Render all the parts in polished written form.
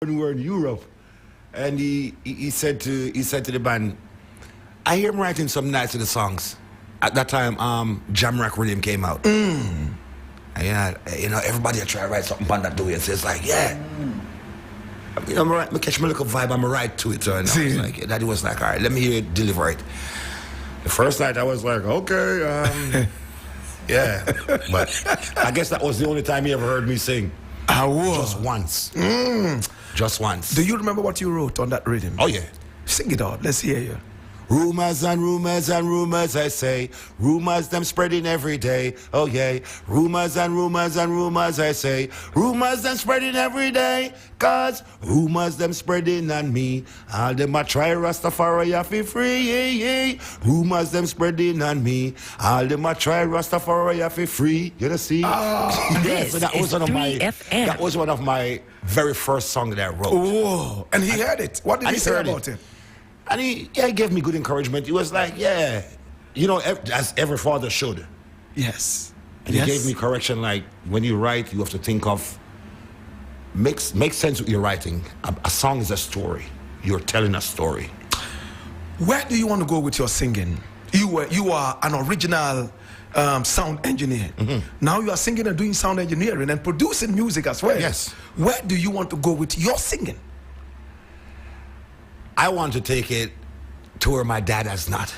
when we were in Europe, and he said to the band, I hear him writing some nights of the songs. At that time, Jam Rock Rhythm came out. And, everybody try to write something on that do it. So it's like, yeah. I'm right, I catch my little vibe, I'm right to it. So and I was like, Daddy was like, all right, let me hear it deliver it. The first night I was like, okay, yeah. But I guess that was the only time he ever heard me sing. Just once. Just once. Do you remember what you wrote on that rhythm? Oh, yeah. Sing it out. Let's hear you. Rumors and rumors and rumors, I say. Rumors them spreading every day. Oh, yeah. Rumors and rumors and rumors, I say. Rumors them spreading every day. Cause rumors them spreading on me. All them a try Rastafari, I feel free. Rumors them spreading on me. All them a try Rastafari, I feel free. You know, see? This so that was one of that was one of my very first songs that I wrote. Oh, and he heard it. What did he say about it? And he gave me good encouragement. He was like, yeah, as every father should. Yes. And he gave me correction, like, when you write, you have to think of, make sense with your writing. A song is a story. You're telling a story. Where do you want to go with your singing? You are an original sound engineer. Now you are singing and doing sound engineering and producing music as well. Yes. Where do you want to go with your singing? I want to take it to where my dad has not.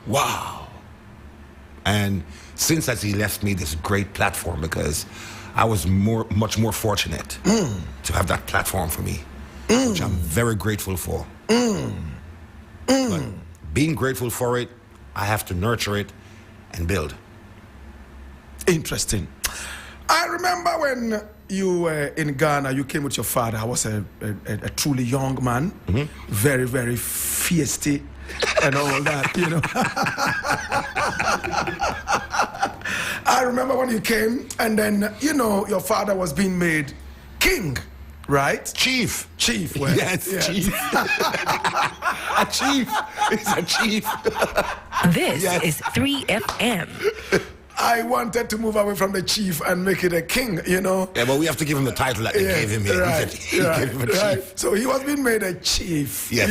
Wow. And since that he left me this great platform, because I was much more fortunate to have that platform for me, which I'm very grateful for. But being grateful for it, I have to nurture it and build. Interesting. I remember when you were in Ghana, you came with your father. I was a truly young man, very, very feisty and all that, I remember when you came, and then, your father was being made king, right? Chief. Well, yes, chief. A chief. He's a chief. This is 3FM. I wanted to move away from the chief and make it a king, Yeah, but we have to give him the title that they gave him here. Right, He gave him a chief. So he was being made a chief, yes.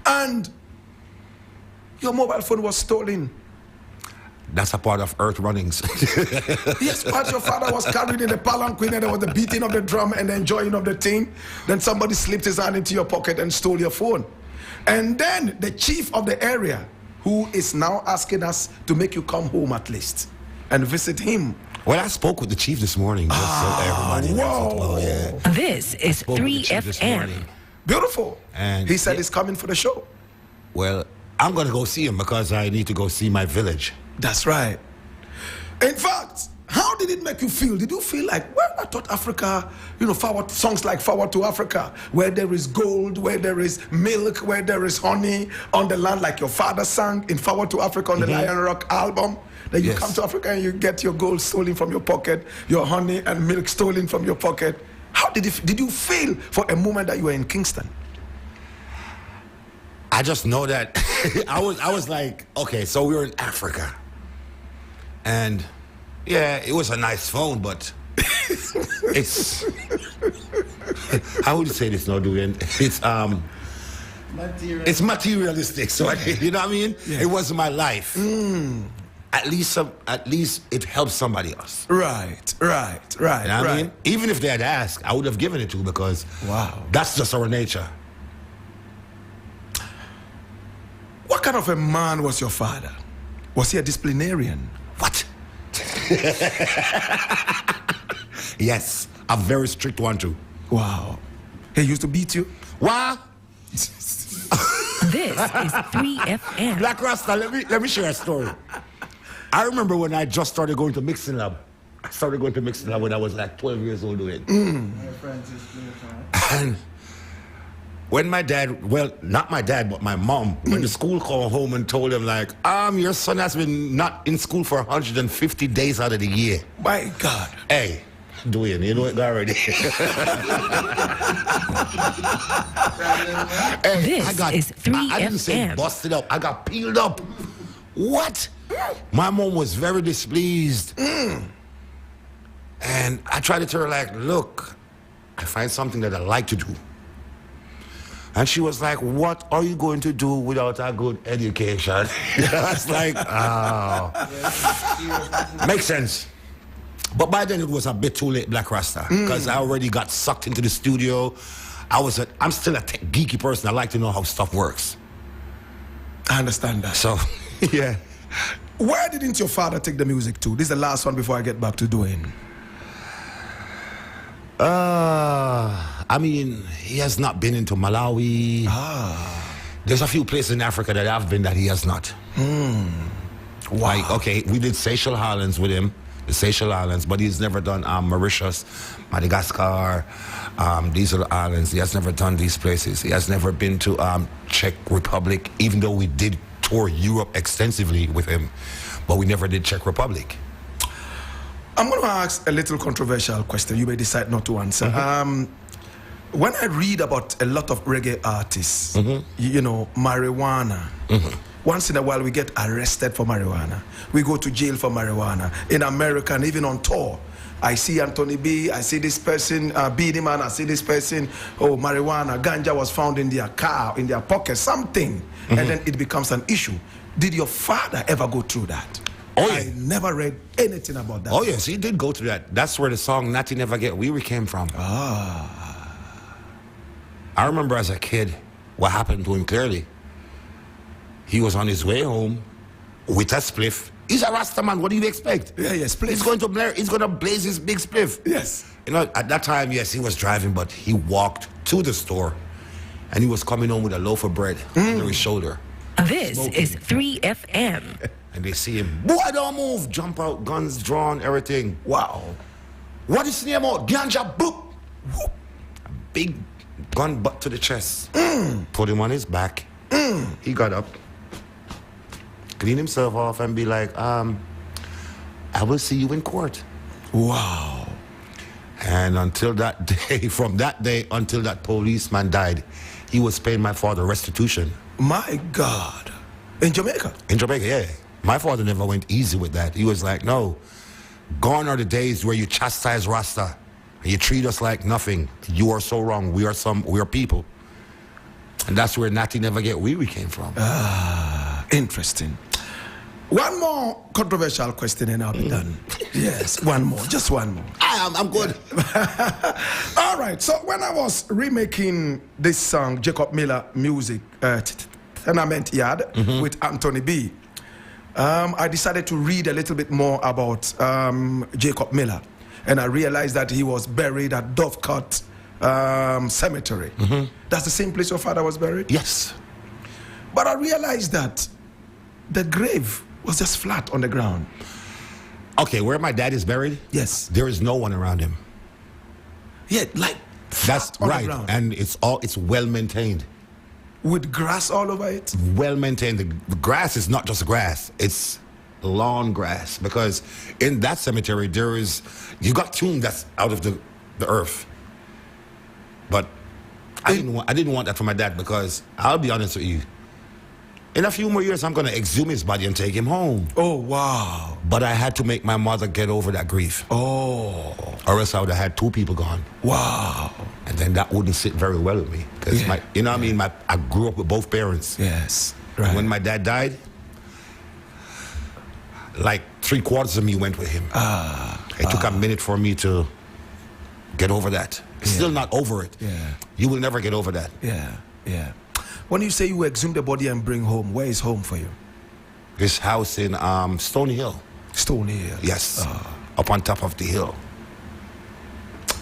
And your mobile phone was stolen. That's a part of Earth Runnings. Yes, but your father was carried in the palanquin and there was the beating of the drum and the enjoying of the thing. Then somebody slipped his hand into your pocket and stole your phone. And then the chief of the area, who is now asking us to make you come home at least and visit him. Well, I spoke with the chief this morning. Just so everybody knows it. Well, yeah. This is 3FM. Beautiful. And he said he's coming for the show. Well, I'm going to go see him because I need to go see my village. That's right. In fact, how did it make you feel? Did you feel like, well, I thought Africa, forward songs like Forward to Africa, where there is gold, where there is milk, where there is honey on the land, like your father sang in Forward to Africa on the Lion Rock album. Then you come to Africa and you get your gold stolen from your pocket, your honey and milk stolen from your pocket. How did you feel for a moment that you were in Kingston? I just know that I was like, okay, so we were in Africa. And yeah, it was a nice phone, but it's how would you say this now, Duane? It's materialistic. So you know what I mean? Yeah. It wasn't my life. At least it helped somebody else. Right. You know what I mean? Even if they had asked, I would have given it to, because that's just our nature. What kind of a man was your father? Was he a disciplinarian? What? Yes, a very strict one too. Wow. He used to beat you? What? This is 3FM. Blakk Rasta, let me share a story. I remember when I just started going to Mixing Lab. I started going to Mixing Lab when I was like 12 years old. And when my dad, well, not my dad, but my mom, when the school called home and told him, like, your son has been not in school for 150 days out of the year. My God. Hey, Duane, you know it already. This is 3FM. I didn't say busted up. I got peeled up. What? My mom was very displeased. And I tried to tell her, like, look, I find something that I like to do. And she was like, what are you going to do without a good education? I was like, oh. Makes sense. But by then it was a bit too late, Blakk Rasta, because I already got sucked into the studio. I'm still a geeky person. I like to know how stuff works. I understand that. So, yeah. Where didn't your father take the music to? This is the last one before I get back to Duane. I mean, he has not been into Malawi. There's a few places in Africa that I've been that he has not. Wow. Like, okay, we did Seychelles Islands with him, the Seychelles Islands, but he's never done Mauritius, Madagascar, these are the islands. He has never done these places. He has never been to Czech Republic, even though we did tour Europe extensively with him, but we never did Czech Republic. I'm going to ask a little controversial question. You may decide not to answer. When I read about a lot of reggae artists, you know, marijuana, once in a while we get arrested for marijuana. We go to jail for marijuana. In America and even on tour, I see Anthony B, I see this person, Beanie Man, I see this person, oh, marijuana, ganja was found in their car, in their pocket, something, and then it becomes an issue. Did your father ever go through that? Oh, yeah. I never read anything about that. Oh, yes, he did go through that. That's where the song Natty Never Get Weary came from. I remember as a kid what happened to him clearly. He was on his way home with a spliff. He's a Rasta man. What do you expect? Yeah, spliff. He's going to blaze his big spliff. Yes. You know, at that time, yes, he was driving, but he walked to the store and he was coming home with a loaf of bread under his shoulder. This is 3FM. And they see him, boy, don't move, jump out, guns drawn, everything. Wow. What is the name out? Ganja, boop. Whoop. A big gun butt to the chest. Put him on his back. He got up, cleaned himself off and be like, I will see you in court. Wow. And until that day, from that day until that policeman died, he was paying my father restitution. My God. In Jamaica? In Jamaica, yeah. My father never went easy with that. He was like, no, gone are the days where you chastise Rasta and you treat us like nothing. You are so wrong. We are people. And that's where Natty Never Get Weary came from. Interesting. One more controversial question and I'll be done. Yes, one more, just one more. I'm good. All right, so when I was remaking this song, Jacob Miller music, Tenement Yard, with Anthony B, I decided to read a little bit more about Jacob Miller. And I realized that he was buried at Dovecote Cemetery. That's the same place your father was buried? Yes. But I realized that the grave was just flat on the ground. Okay, where my dad is buried? Yes. There is no one around him. Yeah, like That's on right. the ground. And it's well maintained. With grass all over it? Well maintained. The grass is not just grass, it's lawn grass. Because in that cemetery, you got tomb that's out of the earth. But I didn't want that for my dad because I'll be honest with you. In a few more years, I'm going to exhume his body and take him home. Oh, wow. But I had to make my mother get over that grief. Oh. Or else I would have had two people gone. Wow. And then that wouldn't sit very well with me. Because, you know what I mean? I grew up with both parents. Yes. Right. When my dad died, like 3/4 of me went with him. It took a minute for me to get over that. Still not over it. Yeah. You will never get over that. Yeah. When you say you exhume the body and bring home, where is home for you? His house in Stony Hill. Stony Hill. Yes. Up on top of the hill.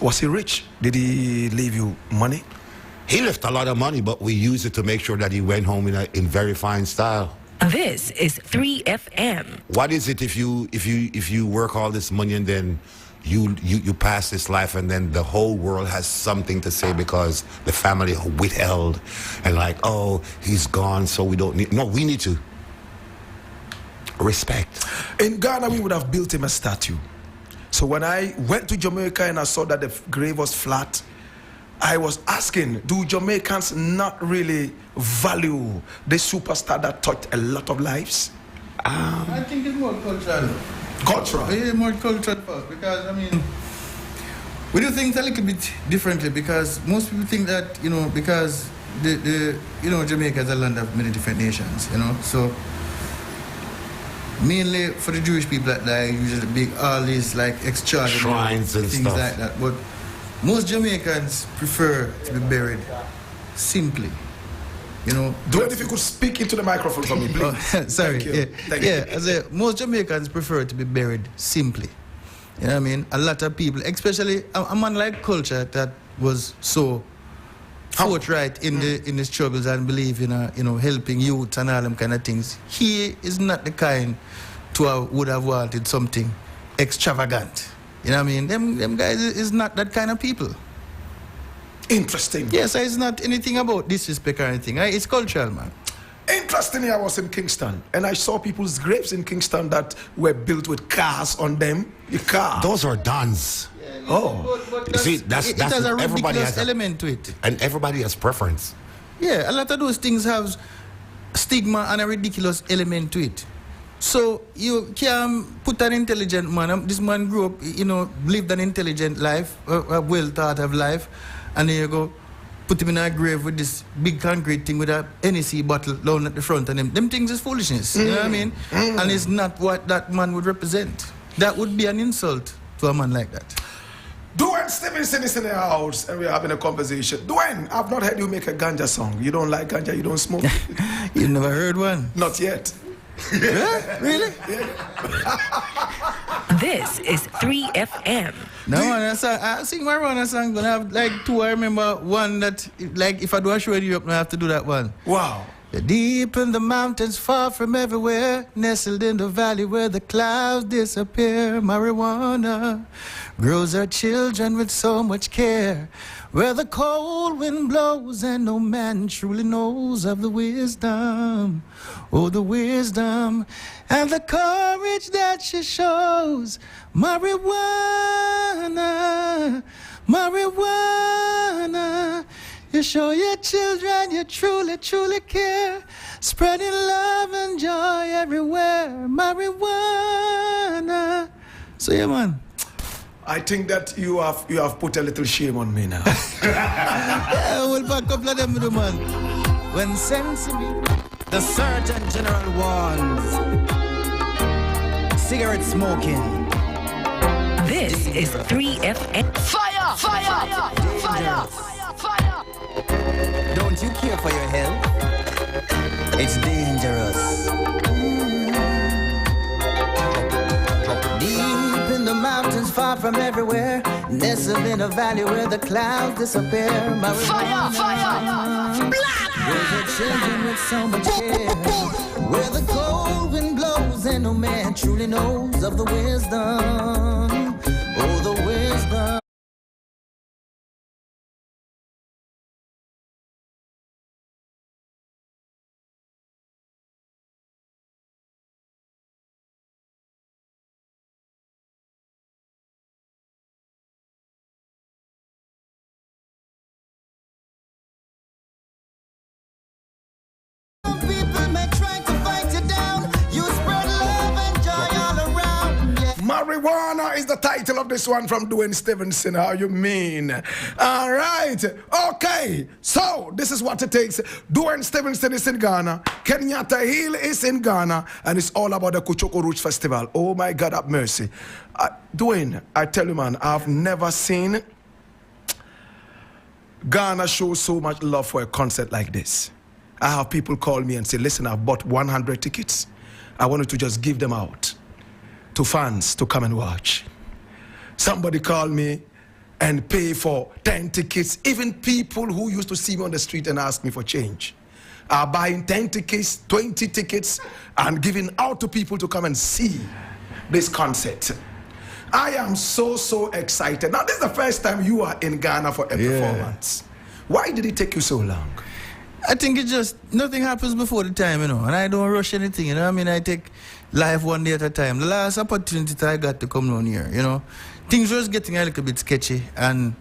Was he rich? Did he leave you money? He left a lot of money, but we used it to make sure that he went home in very fine style. This is 3FM. What is it if you work all this money and then you pass this life and then the whole world has something to say because the family are withheld and like, oh, he's gone, so we don't need. No, we need to respect. In Ghana, we would have built him a statue. So when I went to Jamaica and I saw that the grave was flat, I was asking, do Jamaicans not really value the superstar that touched a lot of lives? I think it's more cultural. Cultural? Yeah, more cultural first, because, I mean, we do things a little bit differently because most people think that, because Jamaica is a land of many different nations, so mainly for the Jewish people that die, usually big all these like extraordinary Shrines and things stuff. like that. But most Jamaicans prefer to be buried simply. Duane, if you could speak into the microphone for me, please. Sorry. Thank you. Thank you. I say most Jamaicans prefer to be buried simply. You know what I mean? A lot of people, especially a man like Culture that was so forthright in the struggles and believe in helping youth and all them kind of things. He is not the kind to would have wanted something extravagant. You know what I mean? Them guys is not that kind of people. Interesting. Yes, it's not anything about disrespect or anything. It's cultural, man. Interestingly, I was in Kingston and I saw people's graves in Kingston that were built with cars on them. The car. Those are dons. Oh. You see, that's it has a everybody ridiculous has element to it. and everybody has preference. Yeah, a lot of those things have stigma and a ridiculous element to it. So you can put an intelligent man. This man grew up, lived an intelligent life, a well thought of life, and then you go put him in a grave with this big concrete thing with a NEC bottle down at the front of him. Them things is foolishness. You know what I mean? And it's not what that man would represent. That would be an insult to a man like that. Duane Stephenson is in the house and we're having a conversation. Duane, I've not heard you make a ganja song. You don't like ganja, you don't smoke? You never heard one? Not yet. Yeah? Really? This is 3FM. No, I sing my Rona song, but I have like two. I remember one that, like, if I do a show in Europe, I have to do that one. Wow. You're deep in the mountains, far from everywhere, nestled in the valley where the clouds disappear. Marijuana grows our children with so much care, where the cold wind blows and no man truly knows of the wisdom. Oh, the wisdom and the courage that she shows. Marijuana, marijuana. You show your children you truly, truly care, spreading love and joy everywhere. Marijuana. So yeah, man. I think that you have put a little shame on me now. Yeah, we'll back up like them, man. When sensing me, The Surgeon General warns. Cigarette smoking. This is 3FM. Fire! Fire! Fire! Fire! Don't you care for your health? It's dangerous. Deep in the mountains, far from everywhere, nestled in a valley where the clouds disappear. Fire! Fire! Blakk! Where the children with so much care, where the cold wind blows and no man truly knows of the wisdom. Oh, the wisdom. People may try to fight you down. You spread love and joy all around. Yeah. Marijuana is the title of this one from Duane Stephenson. How you mean? All right. Okay. So this is what it takes. Duane Stephenson is in Ghana. Kenyatta Hill is in Ghana. And it's all about the Kuchoko Roots Festival. Oh my God, have mercy. Duane, I tell you, man, I've never seen Ghana show so much love for a concert like this. I have people call me and say, listen, I've bought 100 tickets. I wanted to just give them out to fans to come and watch. Somebody called me and pay for 10 tickets. Even people who used to see me on the street and ask me for change are buying 10 tickets, 20 tickets, and giving out to people to come and see this concert. I am so excited. Now, this is the first time you are in Ghana for a performance. Why did it take you so long? I think it just, nothing happens before the time, and I don't rush anything, I mean, I take life one day at a time. The last opportunity that I got to come down here, things was getting a little bit sketchy, and,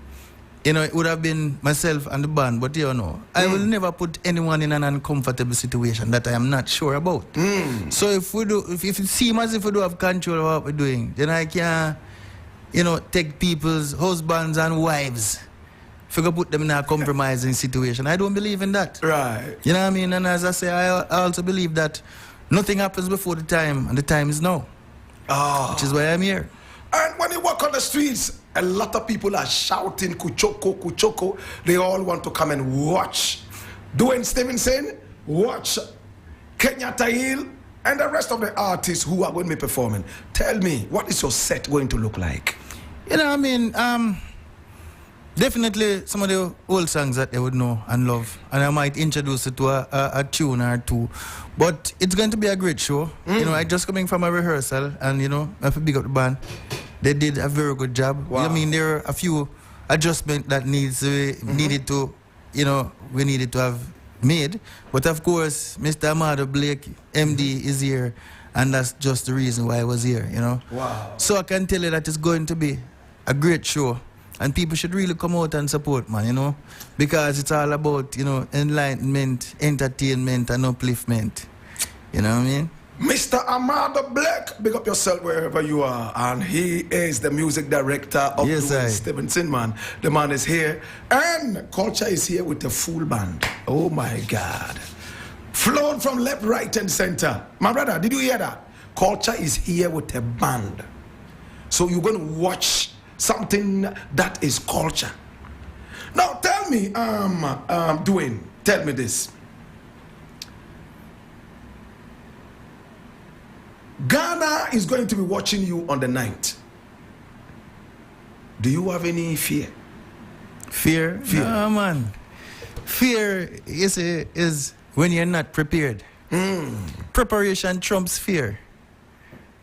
it would have been myself and the band, but I will never put anyone in an uncomfortable situation that I am not sure about. So if it seems as if we do have control of what we're doing, then I can, take people's husbands and wives figure put them in a compromising situation. I don't believe in that. Right. You know what I mean? And as I say, I also believe that nothing happens before the time, and the time is now. Which is why I'm here. And when you walk on the streets, a lot of people are shouting Kuchoko, Kuchoko. They all want to come and watch Duane Stephenson, watch Kenyatta Hill, and the rest of the artists who are going to be performing. Tell me, what is your set going to look like? You know, I mean, definitely some of the old songs that they would know and love. And I might introduce it to a tune or two. But it's going to be a great show. You know, I just coming from a rehearsal and, you know, I have to big up the band. They did a very good job. Wow. I mean, there are a few adjustments that needed to, you know, we needed to have made. But of course, Mr. Amado Blakk, MD, is here. And that's just the reason why I was here, you know. Wow. So I can tell you that it's going to be a great show. And people should really come out and support, man, you know. Because it's all about, you know, enlightenment, entertainment, and upliftment. You know what I mean? Mr. Amado Blakk, big up yourself wherever you are. And he is the music director of Yes, Duane I. Stephenson, man. The man is here. And Culture is here with a full band. Oh, my God. Flown from left, right, and center. My brother, did you hear that? Culture is here with a band. So you're going to watch something that is culture. Now tell me, Duane, tell me this. Ghana is going to be watching you on the 9th. Do you have any fear? Fear? Fear. No, man. Fear is when you're not prepared. Preparation trumps fear.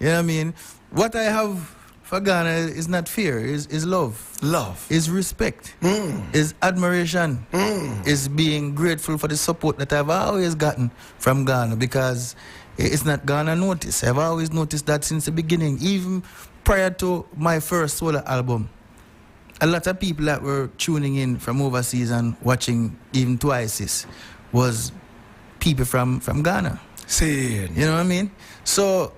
You know what I mean? What I have for Ghana is not fear, is love. Love. Is respect. Is admiration. Is being grateful for the support that I've always gotten from Ghana, because it's not Ghana notice. I've always noticed that since the beginning, even prior to my first solo album. A lot of people that were tuning in from overseas and watching even twice was people from Ghana. Say it. You know what I mean? So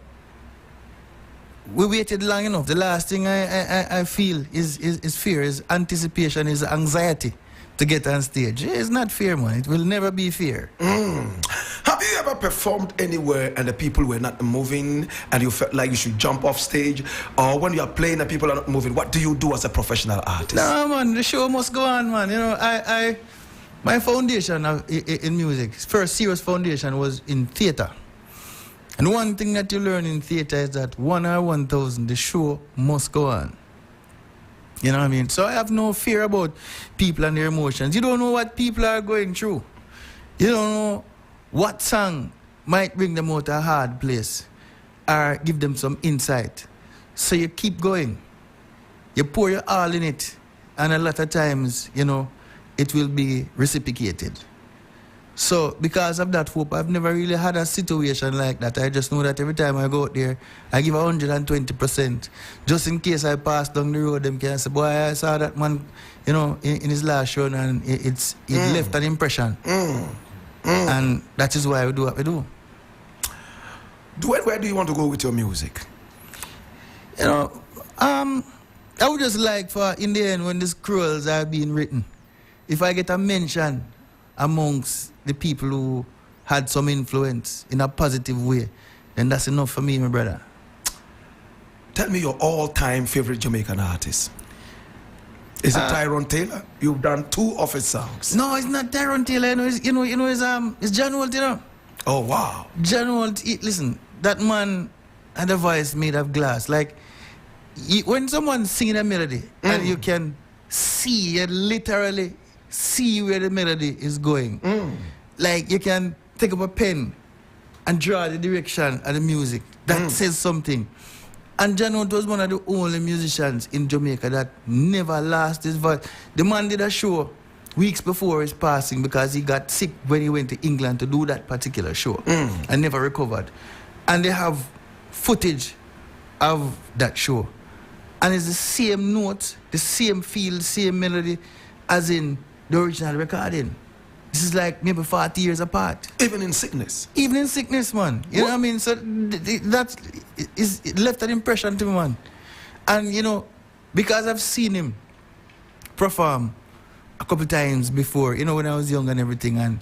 we waited long enough. The last thing I feel is fear, is anticipation, is anxiety to get on stage. It's not fear, man. It will never be fear. Have you ever performed anywhere and the people were not moving and you felt like you should jump off stage? Or when you are playing and people are not moving, what do you do as a professional artist? No, man, the show must go on, man. You know, my foundation in music, first serious foundation, was in theater. And one thing that you learn in theater is that 1 or 1,000, the show must go on. You know what I mean? So I have no fear about people and their emotions. You don't know what people are going through. You don't know what song might bring them out a hard place or give them some insight. So you keep going. You pour your all in it. And a lot of times, you know, it will be reciprocated. So because of that hope, I've never really had a situation like that. I just know that every time I go out there, I give 120%. Just in case I pass down the road, them can say, boy, I saw that man, you know, in his last run, and it left an impression. And that is why we do what we do. Duane, where do you want to go with your music? You know, I would just like for, in the end, when these scrolls are being written, if I get a mention amongst the people who had some influence in a positive way, then that's enough for me, my brother. Tell me your all-time favorite Jamaican artist. Is it Tyrone Taylor? You've done 2 of his songs. No, it's not Tyrone Taylor. It's John Holt, you know. Oh, wow. John Holt, listen, that man had a voice made of glass. Like, when someone's singing a melody, and you can see, you literally see where the melody is going. Like, you can take up a pen and draw the direction of the music. That says something. And John Holt was one of the only musicians in Jamaica that never lost his voice. The man did a show weeks before his passing because he got sick when he went to England to do that particular show and never recovered. And they have footage of that show. And it's the same note, the same feel, the same melody as in the original recording. This is like maybe 40 years apart. Even in sickness? Even in sickness, man. You know what I mean? So that is left an impression to me, man. And, you know, because I've seen him perform a couple times before, you know, when I was young and everything. And,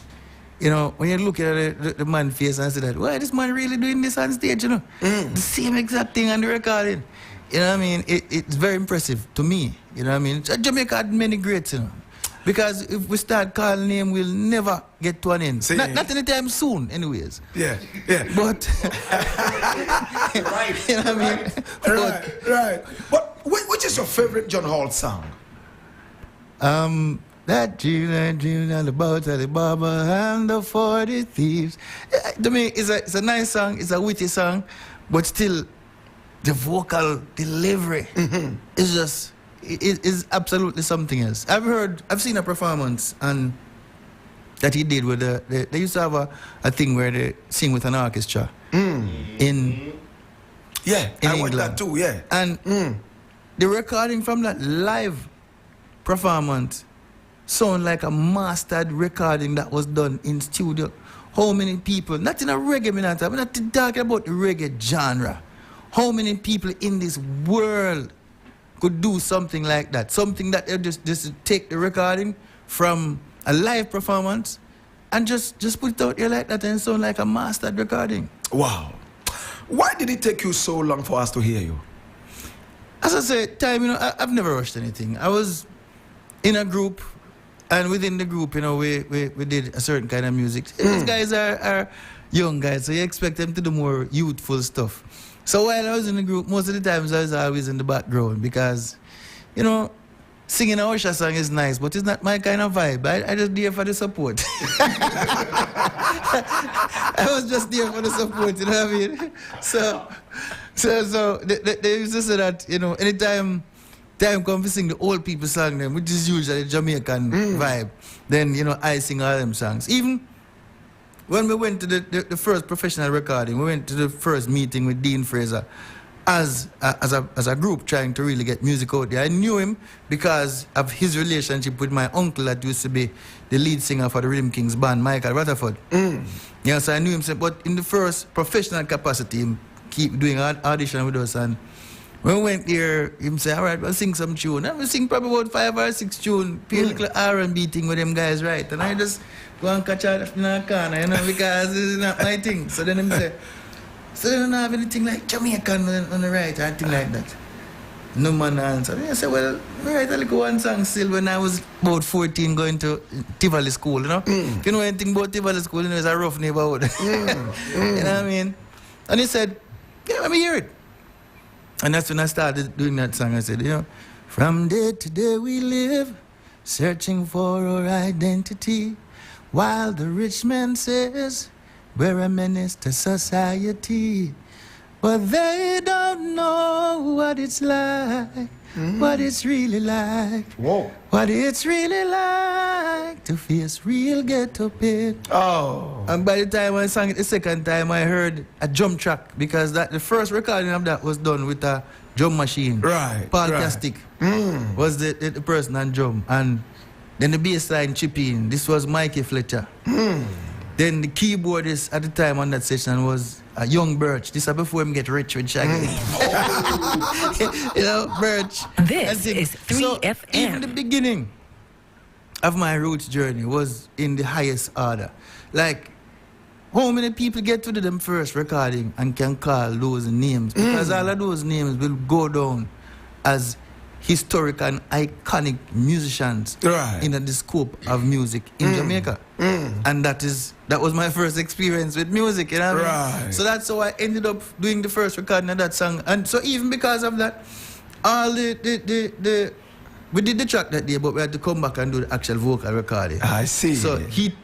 you know, when you look at the man's face and say that, why this man really doing this on stage, you know? The same exact thing on the recording. You know what I mean? It's very impressive to me. You know what I mean? Jamaica had many greats, you know. Because if we start calling him, we'll never get to an end. See, not anytime soon, anyways. Yeah. But, Right. you know what I mean? Right. But which is your favorite John Hall song? That dream about Alibaba and the 40 thieves. To me, it's a nice song, it's a witty song, but still, the vocal delivery is just, it is absolutely something else. I've seen a performance and that he did with they used to have a thing where they sing with an orchestra in Yeah, I watched England. that too, yeah. And the recording from that live performance sound like a mastered recording that was done in studio. How many people, not in a reggae, I'm not talking about the reggae genre. How many people in this world could do something like that? Something that they just take the recording from a live performance and just put it out there like that and sound like a mastered recording. Wow. Why did it take you so long for us to hear you? As I said, time, you know, I've never rushed anything. I was in a group, and within the group, you know, we did a certain kind of music. These guys are young guys, so you expect them to do more youthful stuff. So while I was in the group, most of the times I was always in the background because, you know, singing a Usher song is nice, but it's not my kind of vibe. I just there for the support. I was just there for the support, you know what I mean? So they used to say that, you know, anytime time come to sing the old people song them, which is usually Jamaican vibe, then, you know, I sing all them songs. Even when we went to the first professional recording, we went to the first meeting with Dean Fraser as a group trying to really get music out there. I knew him because of his relationship with my uncle that used to be the lead singer for the Rhythm Kings band, Michael Rutherford. Yeah, so I knew him, but in the first professional capacity, him keep doing audition with us. And when we went there, him say, all right, we'll sing some tune. And we sing probably about 5 or 6 tunes, play a little R&B thing with them guys, right? And I just go and catch out in a corner, you know, because it's not my thing. So then him say, so they don't have anything like Jamaican on the right or anything like that. No man answered. I said, well, I write a little one song still when I was about 14 going to Tivoli school, you know? You know anything about Tivoli school, you know, it's a rough neighborhood. You know what I mean? And he said, yeah, let me hear it. And that's when I started doing that song. I said, you know, from day to day we live, searching for our identity, while the rich man says, we're a menace to society. But they don't know what it's like, what it's really like. Whoa. What it's really like to face real ghetto pain. Oh. And by the time I sang it the second time, I heard a drum track because the first recording of that was done with a drum machine. Right. Paul right. Castic was the person on drum. And then the bass line chip in. This was Mikey Fletcher. Then the keyboardist at the time on that session was Young Birch. This is before him get rich with Shaggy. You know, Birch. This is 3FM. So even the beginning of my roots journey was in the highest order. Like, how many people get to them first recording and can call those names? Because all of those names will go down as historic and iconic musicians in the scope of music in Jamaica. And that was my first experience with music, you know what I mean? So that's how I ended up doing the first recording of that song. And so even because of that, all we did the track that day, but we had to come back and do the actual vocal recording. I see. So he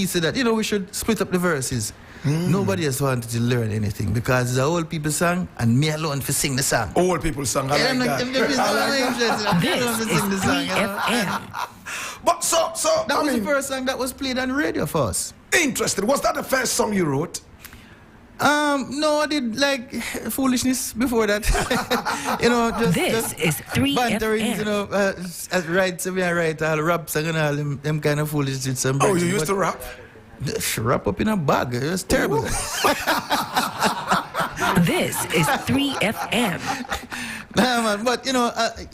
said that, you know, we should split up the verses. Nobody else wanted to learn anything because it's an old people song and me alone for sing the song. Old people song, I like that. This is 3FM. But so That was the first song that was played on radio for us. Interesting. Was that the first song you wrote? No, I did like foolishness before that. You know, This is banterings, you 3FM. know, right, so I write all rap song and all them kind of foolishness. Oh, you used to rap? Wrap up in a bag. It was terrible. This is 3FM. Nah, man, but you know,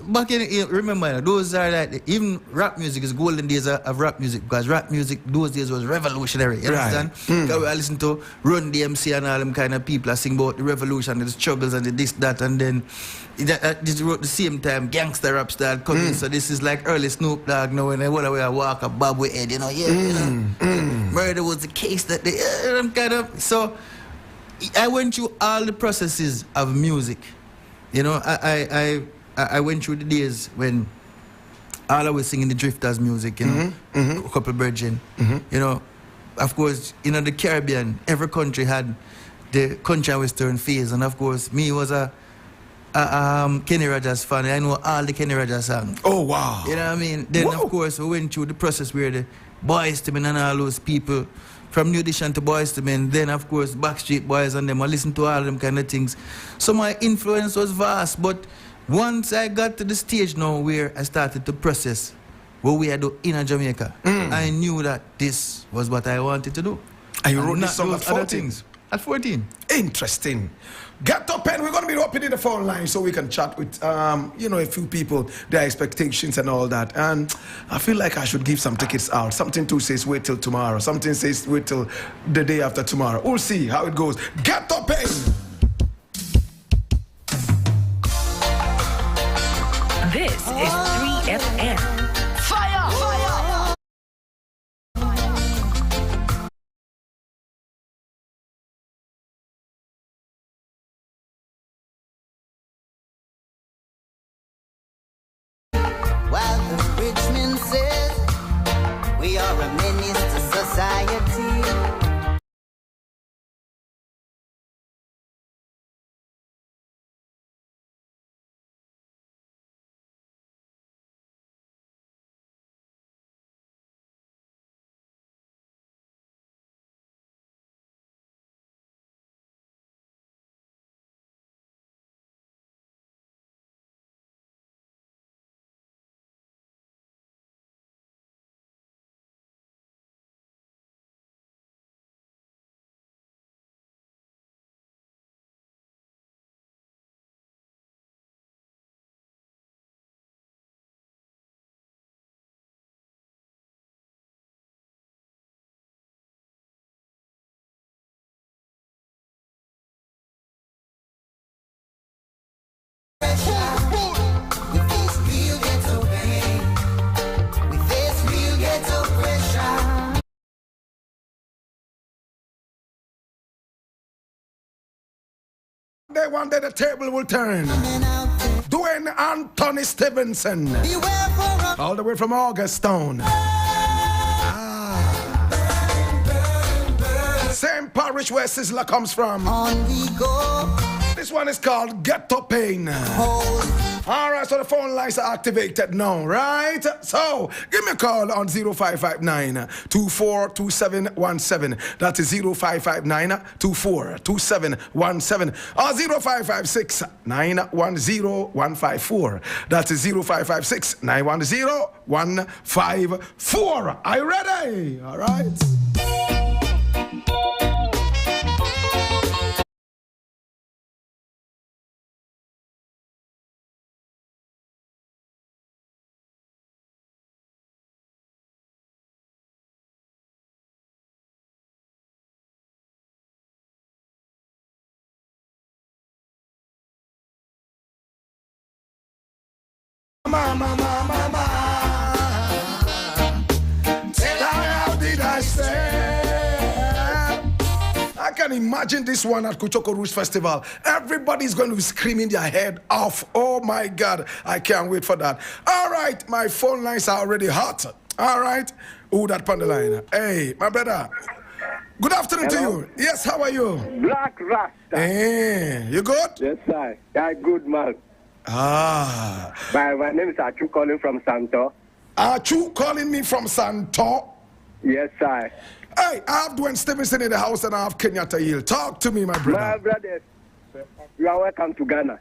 back in, remember, those are like, even rap music is golden days of rap music, because rap music those days was revolutionary. You understand? Because I listen to Run DMC and all them kind of people that sing about the revolution, the struggles, and the this, that, and then this wrote the same time gangster rap started coming. So this is like early Snoop Dogg, you know, when they walk a bob with head, you know, murder was the case that they kind of. So I went through all the processes of music. You know, I went through the days when all I was singing the Drifters music, you know, a couple of virgin. You know, of course, you know, the Caribbean, every country had the country and western phase, and of course, me was a Kenny Rogers fan. I know all the Kenny Rogers songs. Oh, wow. You know what I mean? Then, of course, we went through the process where the Boys to Men and all those people, from New Edition to Boys to Men, then of course Backstreet Boys and them, I listened to all them kind of things. So my influence was vast, but once I got to the stage now where I started to process what we had to in Jamaica, I knew that this was what I wanted to do. And you wrote this song at 14? Things. At 14. Interesting. Get up, and we're going to be opening the phone line so we can chat with, you know, a few people, their expectations and all that. And I feel like I should give some tickets out. Something too says wait till tomorrow. Something says wait till the day after tomorrow. We'll see how it goes. Get up, and This is 3FM. Fire! Fire! While the rich man says we are a menace to society. We face real ghetto pain. We face real ghetto pressure. one day the table will turn. Duane Anthony Stephenson. Beware for All the way from Augustown. Same parish where Sizzla comes from. on we go. This one is called Ghetto Pain. All right, so the phone lines are activated now, right? So give me a call on 0559-242717. That is 0559-242717. Or 0556-910-154. That is 0556-910-154. Are you ready? All right. Mama, tell her how did I say? I can imagine this one at Kuchoko Rouge Festival. Everybody's going to be screaming their head off. Oh my God, I can't wait for that. All right, my phone lines are already hot. All right, who that on the line? Hey, my brother. Good afternoon to you. Yes, how are you? Blakk Rasta. Hey, you good? Yes, sir. Yeah, good man. Ah. My name is Achu calling from Santo. Achu calling me from Santo. Yes, sir. Hey, I have Duane Stephenson in the house and I have Kenyatta Hill. Talk to me, my brother. My brothers, you are welcome to Ghana.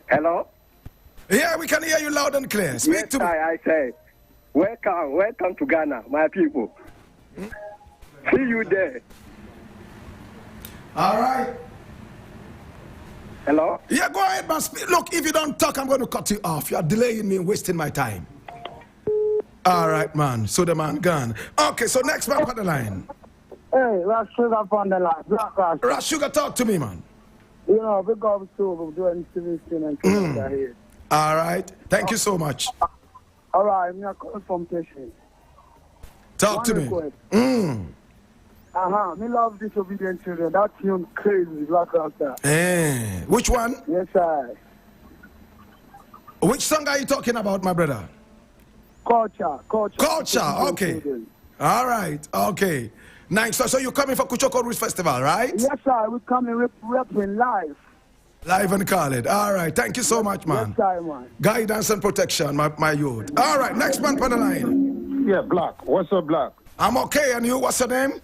Hello? Yeah, we can hear you loud and clear. Speak Yes, to me. sir, I say, welcome to Ghana, my people. See you there. All right. Hello? Yeah, go ahead, man. Look, if you don't talk, I'm going to cut you off. You're delaying me and wasting my time. All right, man. So the man gone. Okay, so next man on the line. Hey, Ras Sugar on the line. Blakk Rasta. Ras Sugar, talk to me, man. You know, big up to Duane Stephenson and Kenyatta Hill. All right. Thank you so much. All right, I'm calling from Teshin. Talk to me. Me love Disobedient Children. That tune crazy, Blakk Rasta. Which one? Yes, sir. Which song are you talking about, my brother? Culture. Okay. All right. Okay. Nice. So you're coming for Kuchoko Roots Festival, right? Yes, sir. We're coming repping live. Live and call it. All right. Thank you so much, man. Yes, sir, man. Guidance and protection, my youth. All right. Next man on the line. Yeah, Black. What's up, Black? I'm okay. And you? What's your name?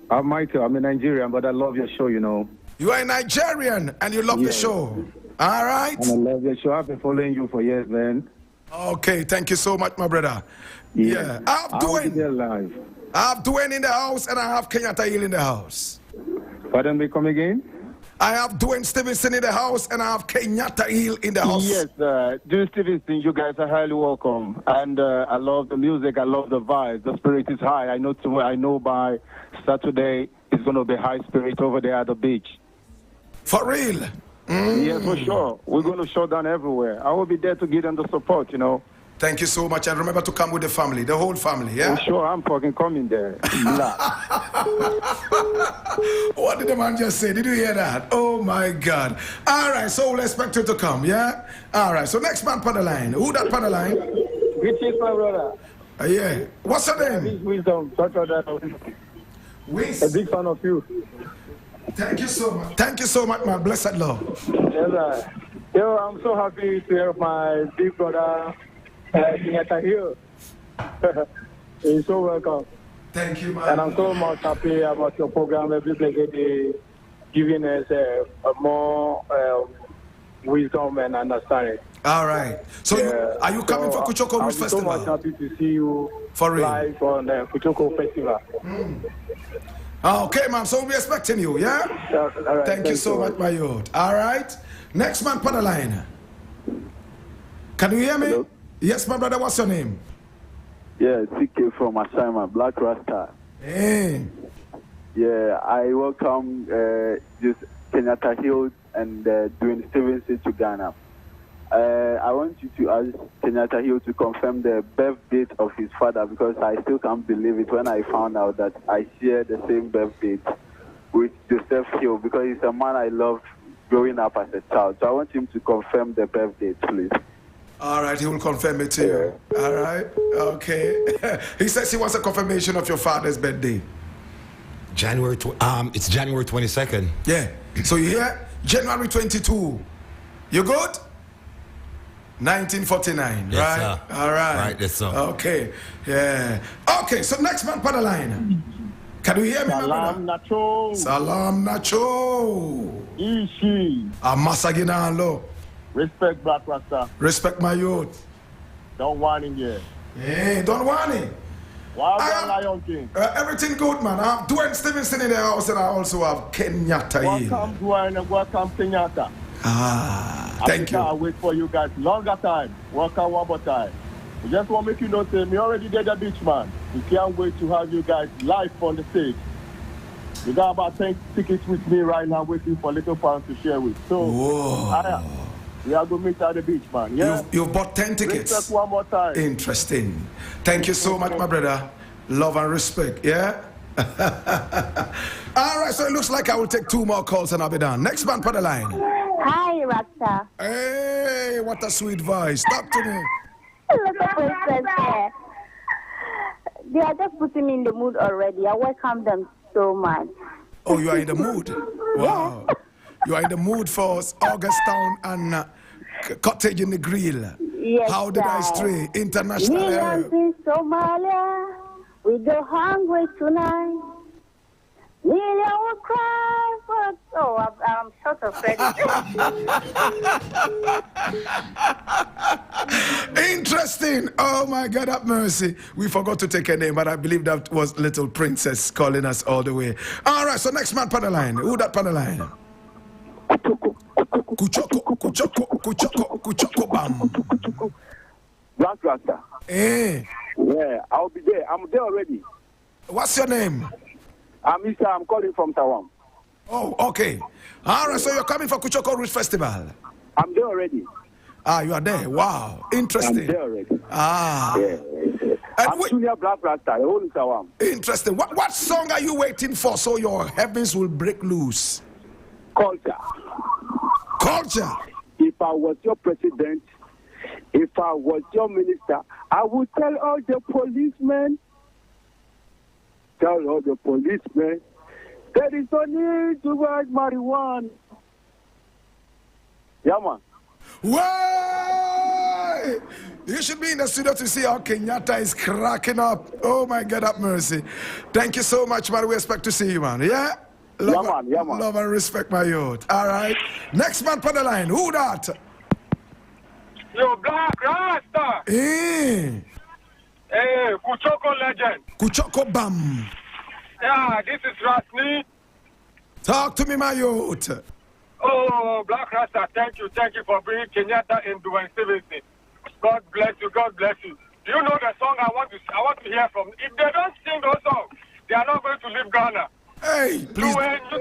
I'm Michael. I'm a Nigerian, but I love your show, you know. You are a Nigerian and you love the show. All right. And I love your show. I've been following you for years, man. Okay. Thank you so much, my brother. Yeah. I have Duane in the house and I have Kenyatta Hill in the house. Pardon me, come again? I have Duane Stephenson in the house and I have Kenyatta Hill in the house. Yes, Duane Stephenson, you guys are highly welcome. And I love the music, I love the vibe. The spirit is high. I know by Saturday it's going to be high spirit over there at the beach. For real? Yes, for sure. We're going to show down everywhere. I will be there to give them the support, you know. Thank you so much. And remember to come with the family, the whole family, yeah? For sure, I'm fucking coming there. What did the man just say? Did you hear that? Oh, my God. All right, so we'll expect you to come, yeah? All right, so next man on the line. Who that on the line? Which is my brother. Yeah. What's your name? Wisdom. Wiz. A big fan of you. Thank you so much. Thank you so much, my blessed Lord. Yes, sir. Yo, I'm so happy to hear my big brother, Kenyatta Hill. He's so welcome. Thank you, man. And I'm so much happy about your program every day, giving us more wisdom and understanding. All right. So are you coming for Kuchoko Roots Festival? I'm so much happy to see you for real live on the Kuchoko Festival. Okay, man. So we'll be expecting you, yeah? All right. Thank you so much, my youth. All right. Next man on the line. Can you hear me? Hello? Yes, my brother. What's your name? Yeah, TK from Ashima, Blakk Rasta. Hey. Yeah, I welcome this Kenyatta Hill and Duane Stephenson to Ghana. I want you to ask Kenyatta Hill to confirm the birth date of his father because I still can't believe it when I found out that I share the same birth date with Joseph Hill because he's a man I loved growing up as a child. So I want him to confirm the birth date, please. All right, he will confirm it to you. All right, okay. He says he wants a confirmation of your father's birthday. It's January 22nd. Yeah. So you hear? January 22. You good? 1949, Yes, right? sir. All right. Right, yes, sir. Okay, yeah. Okay, so next man on the line. Can you hear me, my brother? Nacho. Salam Nacho. Ishi. Amasaginalo. Respect Blakk Rasta. Respect my youth. Don't want him here. Hey, don't want it. Wow, Lion King. Everything good, man. I have Duane Stephenson in the house and I also have Kenyatta Hill. Welcome, Duane, and welcome, Kenyatta. Thank you. I wait for you guys longer time. Welcome one more time. We just want to make you know, say, me already did the beach, man. We can't wait to have you guys live on the stage. You got about 10 tickets with me right now, waiting for little fans to share with. So, we are going to meet at the beach, man. Yeah? You've bought 10 tickets. Respect one more time. Interesting. Thank you so much, my brother. Love and respect, yeah? All right, so it looks like I will take 2 more calls and I'll be done. Next man on the line. Hi, Rasta. Hey, what a sweet voice. Talk to me. Look at princess there. They are just putting me in the mood already. I welcome them so much. Oh, you are in the mood? Wow. You are in the mood for Augustown and Cottage in the Grill. Yes, How did I stray? International. Millions in Somalia. We go hungry tonight. Million will cry for... Oh, I'm short of credit. Interesting. Oh, my God, have mercy. We forgot to take a name, but I believe that was Little Princess calling us all the way. All right, so next man on the line. Who that on the line? Kuchoko bam. Blakk Rasta. Eh. Yeah, I'll be there. I'm there already. What's your name? I'm calling from Tawam. Oh, okay. All right, so you're coming for Kuchoko Roots Festival. I'm there already. Ah, you are there. Wow, interesting. I'm there already. Ah. Yeah. I'm Junior Blakk Rasta, the whole Tawam. Interesting. What song are you waiting for so your heavens will break loose? Culture. Culture. If I was your president, if I was your minister, I would tell all the policemen, there is no need to buy marijuana. Yeah, man. Why? You should be in the studio to see how Kenyatta is cracking up. Oh my God, have mercy. Thank you so much, man. We expect to see you, man. Yeah? Love, yeah, man. Love and respect, my youth. All right. Next man on the line. Who that? Yo, Blakk Rasta. Hey, Kuchoko legend. Kuchoko bam. Yeah, this is Rasni. Talk to me, my youth. Oh, Blakk Rasta, thank you for bringing Kenyatta and Duane Stephenson. God bless you. Do you know the song I want to hear from? If they don't sing those songs, they are not going to leave Ghana. Hey, please. Duane, you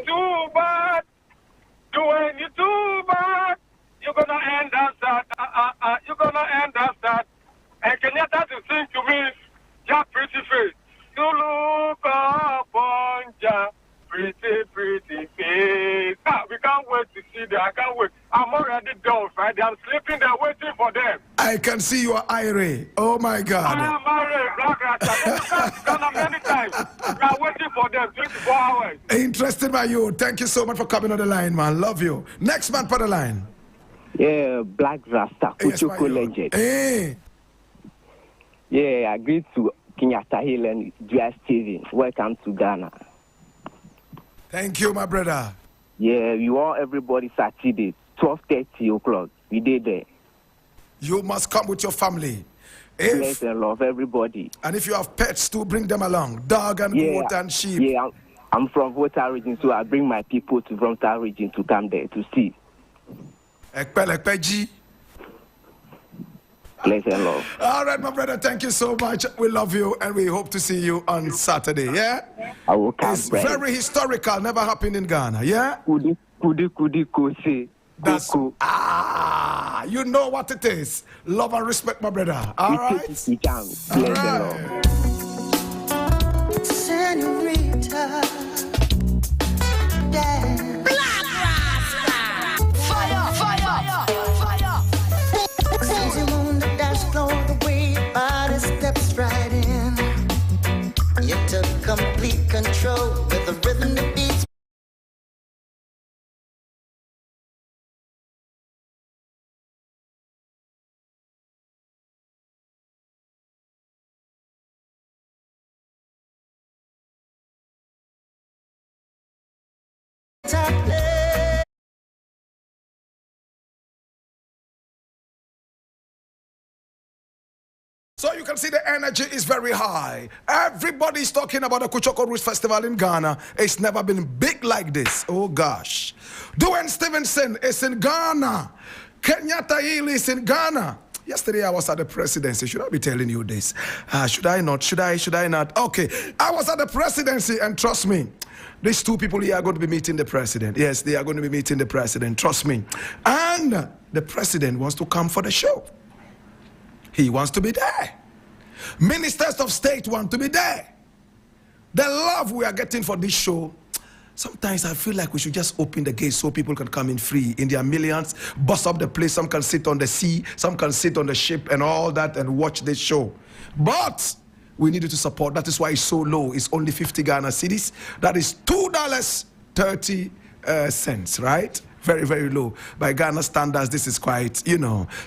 too bad. You're gonna end us that. And Kenyatta to sing to me, ja pretty face. You look upon ja pretty face. We can't wait to see them. I can't wait. I'm already done, Friday. I'm sleeping there waiting for them. I can see you are irate. Oh my God. I am irate, Blakk Rasta. You can't many times. We are waiting for them 24 hours. Interested by you. Thank you so much for coming on the line, man. Love you. Next man on the line. Yeah, Blakk Rasta, Kuchoko legend. Hey. Yeah, I agree to Kenyatta Hill and Duane Stephenson. Welcome to Ghana. Thank you, my brother. Yeah, we want everybody Saturday, 12:30 o'clock. We did there. You must come with your family. Bless and love everybody. And if you have pets too, bring them along. Dog and goat and sheep. Yeah, I'm from Volta region, so I bring my people to Volta region to come there to see. Ekpe. Bless and love. All right, my brother, thank you so much. We love you and we hope to see you on Saturday, yeah? I will come. It's very historical, never happened in Ghana, yeah? Kudi kose. That's, you know what it is. Love and respect, my brother. All right? Bless and love. Senorita. Yeah. Blakk Rasta. Fire. Since you on the dance floor, the way your body steps right in, you took complete control with the rhythm that beats. So you can see the energy is very high. Everybody's talking about the Kuchoko Roots Festival in Ghana. It's never been big like this. Oh gosh. Duane Stephenson is in Ghana. Kenyatta Hill is in Ghana. Yesterday I was at the presidency. Should I be telling you this? Should I not? Should I not? Okay. I was at the presidency and trust me, these two people here are going to be meeting the president. Yes, they are going to be meeting the president. Trust me. And the president wants to come for the show. He wants to be there. Ministers of state want to be there. The love we are getting for this show, sometimes I feel like we should just open the gate so people can come in free in their millions, bust up the place. Some can sit on the sea, some can sit on the ship and all that and watch this show. But we needed to support. That is why it's so low. It's only 50 Ghana cedis. That is $2.30, right? Very, very low. By Ghana standards, this is quite,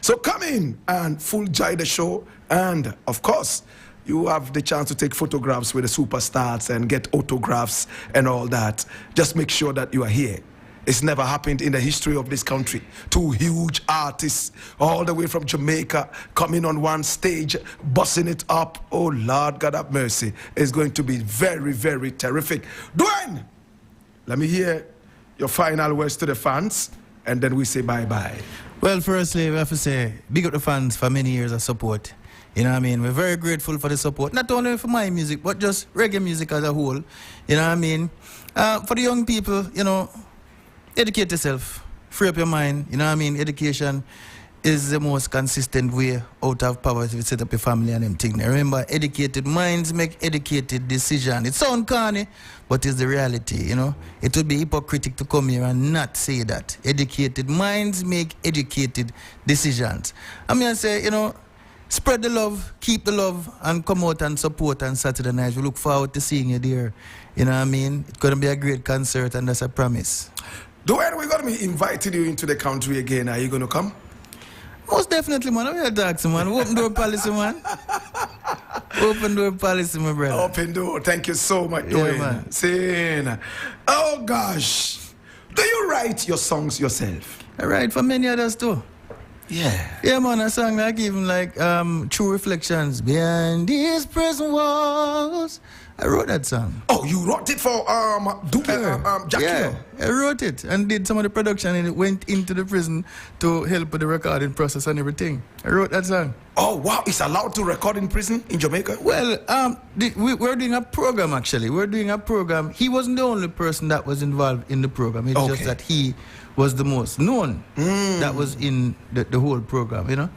So come in and full joy the show. And, of course, you have the chance to take photographs with the superstars and get autographs and all that. Just make sure that you are here. It's never happened in the history of this country. Two huge artists all the way from Jamaica coming on one stage, busting it up. Oh, Lord, God have mercy. It's going to be very, very terrific. Duane, let me hear your final words to the fans and then we say bye-bye. Well, firstly, we have to say, big up the fans for many years of support. You know what I mean? We're very grateful for the support, not only for my music, but just reggae music as a whole. You know what I mean? For the young people, you know, educate yourself, free up your mind. You know what I mean? Education is the most consistent way out of poverty to set up your family and them things. Remember, educated minds make educated decisions. It sounds corny, but it's the reality, you know. It would be hypocritical to come here and not say that. Educated minds make educated decisions. I mean, I say, you know, spread the love, keep the love, and come out and support on Saturday night. We look forward to seeing you there. You know what I mean? It's going to be a great concert, and that's a promise. Duane, we're going to be inviting you into the country again. Are you going to come? Most definitely, man. I'm here to ask, man. Open door policy, man. Open door policy, my brother. Open door. Thank you so much, Duane. man. Saying, oh gosh, do you write your songs yourself? I write for many others too. Yeah. Yeah, man. A song like even like True Reflections. Behind these prison walls. I wrote that song. Oh, you wrote it for Jackie? Yeah, I wrote it and did some of the production, and it went into the prison to help with the recording process and everything. I wrote that song. Oh, wow. It's allowed to record in prison in Jamaica? Well, we're doing a program, actually. We're doing a program. He wasn't the only person that was involved in the program. It's just that he was the most known that was in the whole program, you know.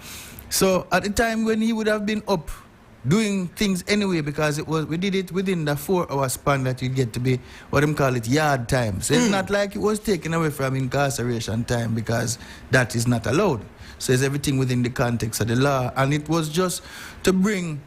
So at the time when he would have been up doing things anyway, because we did it within the 4-hour span that you get to be what them call it yard time. So it's not like it was taken away from incarceration time, because that is not allowed. So it's everything within the context of the law, and it was just to bring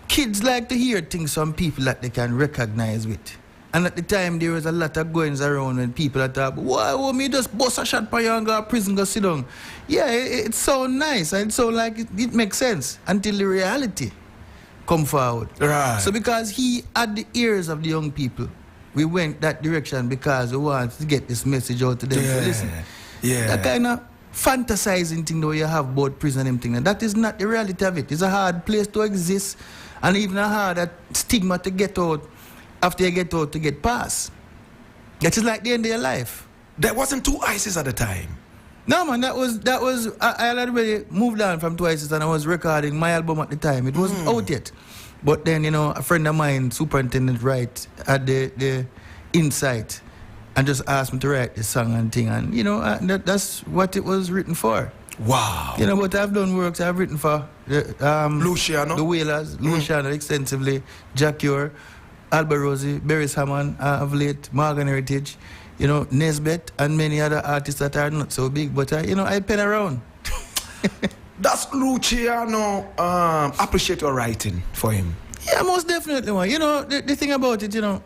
kids like to hear things from people that they can recognize with. And at the time, there was a lot of goings around when people are talking, why won't me just bust a shot for you and go to prison, go sit down? Yeah, it's so nice, and so like it makes sense until the reality come forward. Right. So because he had the ears of the young people, we went that direction because we wanted to get this message out to them to listen. Yeah. That kind of fantasizing thing that you have about prison and thing, that is not the reality of it. It's a hard place to exist, and even a hard stigma to get out. After you get out to get past. That is like the end of your life. There wasn't 2 ICES at the time. No, man, that was I had already moved on from 2 ICES, and I was recording my album at the time. It wasn't out yet. But then, you know, a friend of mine, Superintendent Wright, had the insight and just asked me to write this song and thing. And, you know, that's what it was written for. Wow. You know, but I've done works I've written for Luciano, the Wailers, Luciano extensively, Jack Ure, Albert Rosie, Beres Hammond of late, Morgan Heritage, you know, Nesbeth, and many other artists that are not so big, but I pen around. Does Luciano appreciate your writing for him? Yeah, most definitely, man. You know, the thing about it, you know,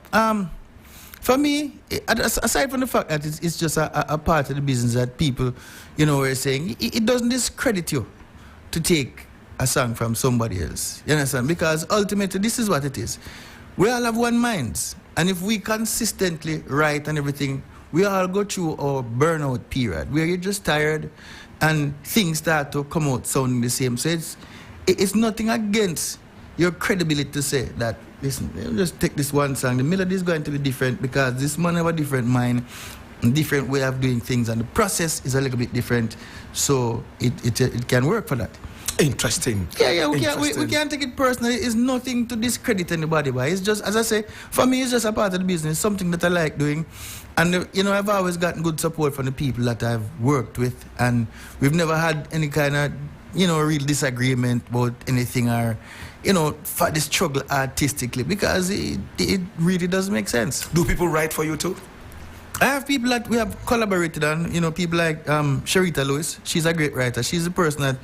for me, aside from the fact that it's just a part of the business that people, you know, were saying, it doesn't discredit you to take a song from somebody else. You understand? Because ultimately, this is what it is. We all have one mind, and if we consistently write and everything, we all go through our burnout period where you're just tired and things start to come out sounding the same. So it's nothing against your credibility to say that, listen, just take this one song, the melody is going to be different because this man have a different mind, a different way of doing things, and the process is a little bit different, so it can work for that. Interesting. Yeah, we can't take it personally. It's nothing to discredit anybody by. It's just, as I say, for me, it's just a part of the business, something that I like doing. And, you know, I've always gotten good support from the people that I've worked with. And we've never had any kind of, you know, real disagreement about anything or, you know, for the struggle artistically, because it really does make sense. Do people write for you too? I have people that we have collaborated on, you know, people like Sharita Lewis. She's a great writer. She's the person that...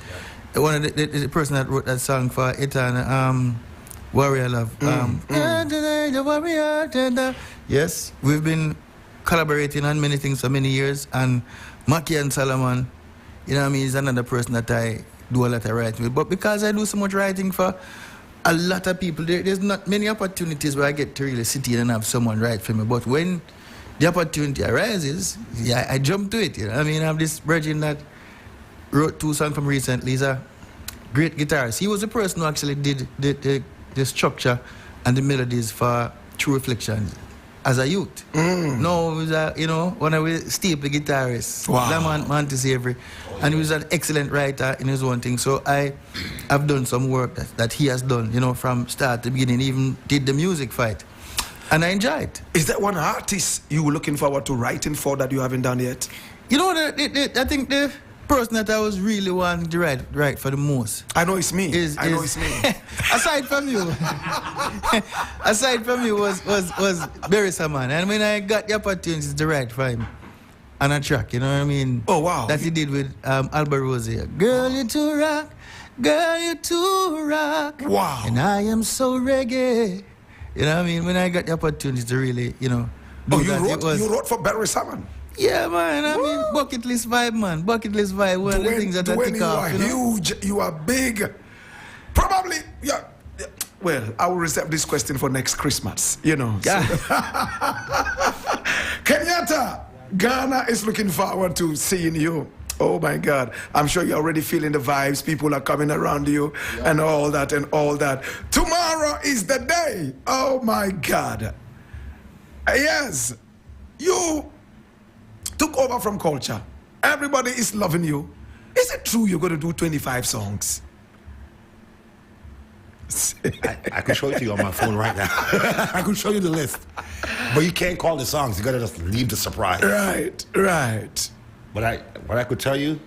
One of the person that wrote that song for Ethan, Warrior Love. Yes, we've been collaborating on many things for many years, and Mackie and Solomon, you know what I mean, is another person that I do a lot of writing with. But because I do so much writing for a lot of people, there's not many opportunities where I get to really sit in and have someone write for me. But when the opportunity arises, yeah, I jump to it. You know what I mean? I have this virgin that wrote 2 songs from recently. He's a great guitarist. He was the person who actually did the structure and the melodies for True Reflections. as a youth. No, he was one of the staple guitarists. Wow. That man to Savory. And he was an excellent writer in his own thing. So I have done some work that he has done, from start to beginning, even did the music fight. And I enjoy it. Is that one artist you were looking forward to writing for that you haven't done yet? I think the person that I was really wanting to write for the most. I know it's me. I know it's me. aside from you was Barry Saman. And when I got the opportunity to write for him on a track, you know what I mean? Oh, wow. That he did with Albert Rosier. Girl, you too rock. Girl, you too rock. Wow. And I am so reggae. You know what I mean? When I got the opportunity to really, do that, you wrote for Barry Salmon? Yeah, man. I mean, bucket list vibe, man. Bucket list vibe. One of the things that I think of. You are huge. You are big. Probably, yeah. Well, I will reserve this question for next Christmas. Yeah. Kenyatta, Ghana is looking forward to seeing you. Oh my God. I'm sure you're already feeling the vibes. People are coming around you and all that. Tomorrow is the day. Oh my God. Yes. You took over from culture. Everybody is loving you. Is it true you're going to do 25 songs? I can show it to you on my phone right now. I can show you the list. But you can't call the songs. You got to just leave the surprise. Right. But I could tell you,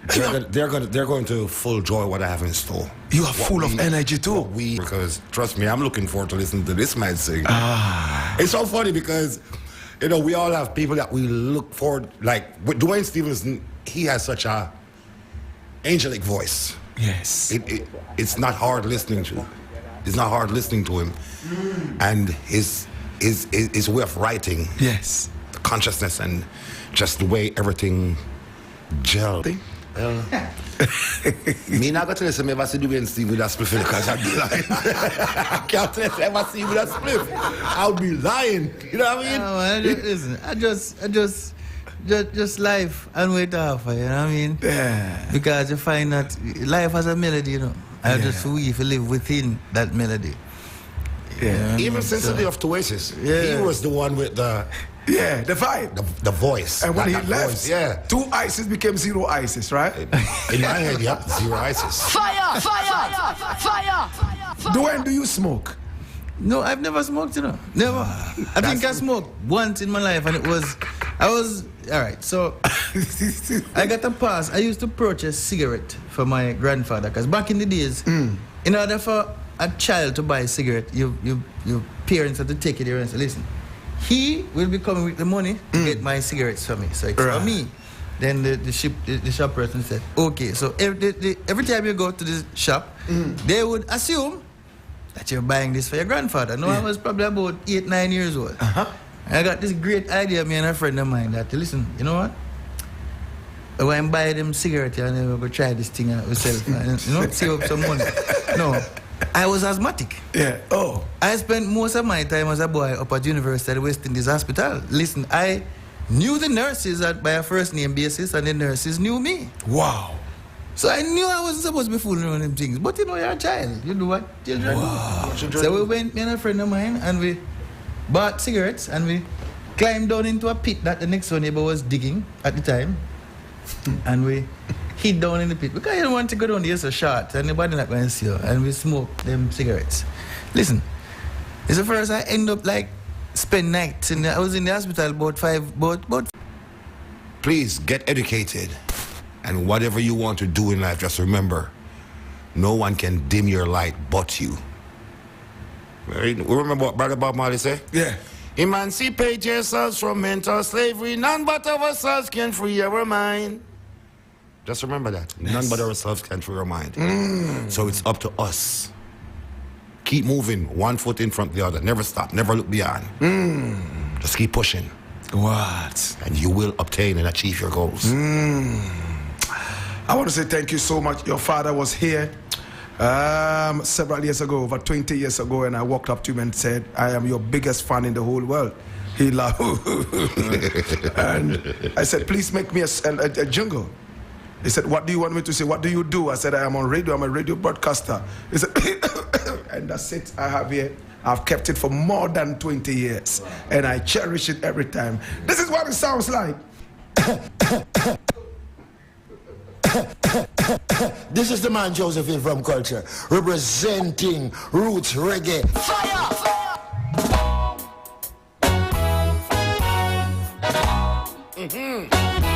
they're going to full joy what I have in store. You are full of energy too. Because trust me, I'm looking forward to listening to this man sing. It's so funny because we all have people that we look forward, like with Duane Stephenson. He has such a angelic voice. Yes. It's not hard listening to. It's not hard listening to him, and his way of writing. Yes. The consciousness and just the way everything gel. Me not going to listen to ever see Duane Steve with that spliff because I'd be lying. I can't tell you ever see him with that spliff. I'll be lying. You know what I mean? Listen, I just life and wait off, you know what I mean? Yeah. Because you find that life has a melody, I just we live within that melody. Yeah. Even sensitive to Oasis. He was the one with the vibe. The voice. And when he left, voice, 2 ISIS became 0 ISIS, right? In my head, 0 ISIS. Fire! Duane, do you smoke? No, I've never smoked, Never. I think I smoked once in my life, and all right, so I got a pass. I used to purchase cigarette for my grandfather, because back in the days, in order for a child to buy a cigarette, your parents had to take it there and say, listen, he will be coming with the money to get my cigarettes for me. So it's for me. Then the shop person said, okay, so every time you go to the shop, they would assume that you're buying this for your grandfather. No, I was probably about 8, 9 years old. I got this great idea, me and a friend of mine, that listen, you know what? When I buy them cigarettes, and I'm going to try this thing out myself, and, save up some money. No, I was asthmatic. Yeah. Oh. I spent most of my time as a boy up at University at West Indies Hospital. Listen, I knew the nurses by a first name basis, and the nurses knew me. Wow. So I knew I wasn't supposed to be fooling around them things. But you're a child. You do what children do. So we went, me and a friend of mine, and we bought cigarettes, and we climbed down into a pit that the next door neighbor was digging at the time. And we hid down in the pit because you don't want to go down there so short, and nobody not going to see you. And we smoked them cigarettes. Listen, it's the first I end up spend nights. I was in the hospital about Please get educated. And whatever you want to do in life, just remember, no one can dim your light but you. Remember what Brother Bob Marley said? Yeah. Emancipate yourselves from mental slavery. None but ourselves can free our mind. Just remember that. Yes. None but ourselves can free our mind. So it's up to us. Keep moving, 1 foot in front of the other. Never stop, never look beyond. Just keep pushing. What? And you will obtain and achieve your goals. I want to say thank you so much. Your father was here several years ago, over 20 years ago, and I walked up to him and said, I am your biggest fan in the whole world. He laughed. And I said, please make me a jingle. He said, what do you want me to say? What do you do? I said, I am on radio. I'm a radio broadcaster. He said, and that's it. I have here I've kept it for more than 20 years, and I cherish it every time. This is what it sounds like. This is the man Josephine from Culture, representing roots reggae. Fire! Mm-hmm.